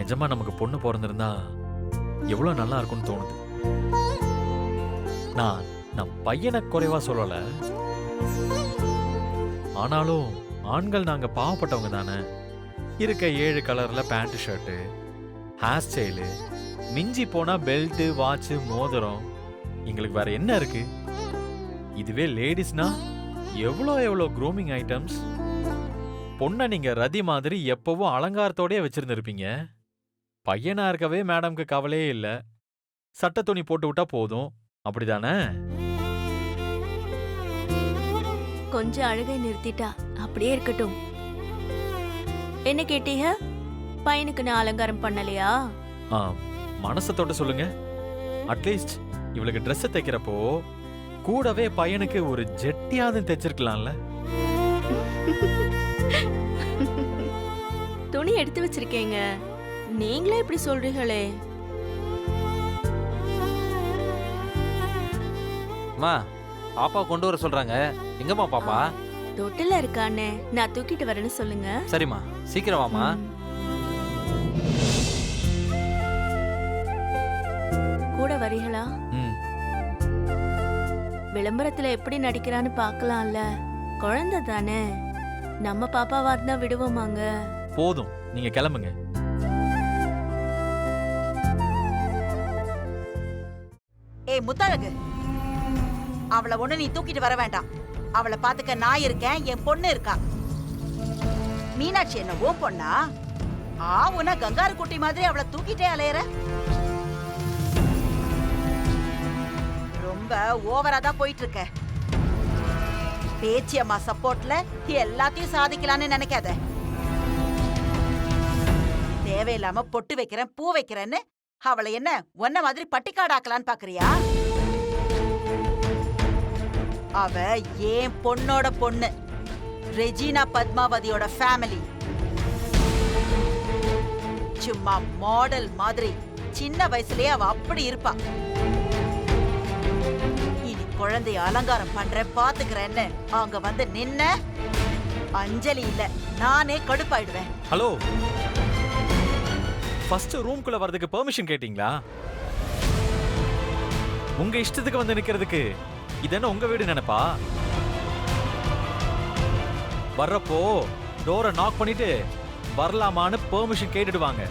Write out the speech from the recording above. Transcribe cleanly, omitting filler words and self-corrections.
நிஜமா நமக்கு பொண்ணு பிறந்திருந்தா எவ்வளவு நல்லா இருக்கும்னு தோணுது. நான் நான் பையனை குறைவா சொல்லல. ஆனாலும் ஆண்கள் நாங்க பாவப்பட்டவங்க தானே. இருக்க 7 கலர்ல பேண்ட் ஷர்ட்டு, ஹேர் ஸ்டைலு, மிஞ்சி போனா பெல்ட், வாட்ச், மோதிரம், எங்களுக்கு வேற என்ன இருக்கு? இதுவே லேடிஸ்னா எவ்வளோ எவ்வளோ க்ரூமிங் ஐட்டம்ஸ். பொண்ணை நீங்க ரதி மாதிரி எப்பவும் அலங்காரத்தோடயே வச்சிருந்திருப்பீங்க. பையனா இருக்கவே மேடம்க்கு கவலையே இல்ல. சட்டை துணி போட்டு விட்டா போதும், அப்படிதானே? கொஞ்சம் அழுகை நிறுத்திட்டா அப்படியே இருக்கட்டும். என்ன கேட்டீங்க? பையனுக்கு நான் அலங்காரம் பண்ணலையா? மனசை தொட்டு சொல்லுங்க. அட்லீஸ்ட் இவளுக்கு ட்ரெஸ் தைக்கிறப்போ கூடவே பையனுக்கு ஒரு ஜெட்டியாவது தைச்சிருக்கலாம்ல. துணி எடுத்து வச்சிருக்கேங்க, நீங்களே இப்படி சொல்றீங்களே. அம்மா, பாப்பா கொண்டு வர சொல்றாங்க. எங்கம்மா பாப்பா? தொட்டில இருக்கானே, நான் தூக்கிட்டு வரேன்னு சொல்லுங்க. சரிம்மா, சீக்கிரம் வாமா. கூட வரீங்களா? விளம்பரத்துல எப்படி நடிக்கிறான்னு பாக்கலாம்ல. குழந்தை தானே, நம்ம பாப்பாவா இருந்தா விடுவோமாங்க? போதும், நீங்க கிளம்புங்க. ஏய் முத்தழகு, அவளை ஒண்ணு நீ தூக்கிட்டு வர வேண்டாம். அவளை பாத்துக்க நான் இருக்கேன், என் பொண்ணு இருக்கா. மீனாட்சி என்ன ஓ பொண்ணா? உன கங்காரு குட்டி மாதிரி அவளை தூக்கிட்டே அலையற. ரொம்ப ஓவரா தான் போயிட்டு இருக்க. பேச்சியம்மா சப்போர்ட்ல எல்லாத்தையும் சாதிக்கலான்னு நினைக்காத. தேவையில்லாம பொட்டு வைக்கிறேன், பூ வைக்கிறேன்னு அவளை என்ன ஒன்ன மாதிரி பட்டிக்காடாக்கலான்னு பாக்குறியா? அவ ஏன் பொண்ணோட பொண்ணு, ரெஜினா பத்மாவதியோட ஃபேமிலி. சும்மா மாடல் மாதிரி சின்ன வயசுலயே அவ அப்படி இருப்பா. இனி குழந்தைய அலங்காரம் பண்றேன் பாத்துக்கிறேன்னு அங்க வந்து நின்ன அஞ்சலி இல்ல, நானே கடுப்பாயிடுவேன். ஹலோ, ஃபர்ஸ்ட் ரூம்குள்ள வரதுக்கு பெர்மிஷன் கேட்டீங்களா? உங்க இஷ்டத்துக்கு வந்து நிக்கிறதுக்கு இது என்ன உங்க வீடு நினைப்பா? வர்றப்போ டோரை நாக் பண்ணிட்டு வரலாமான்னு பெர்மிஷன் கேட்டுடுவாங்க.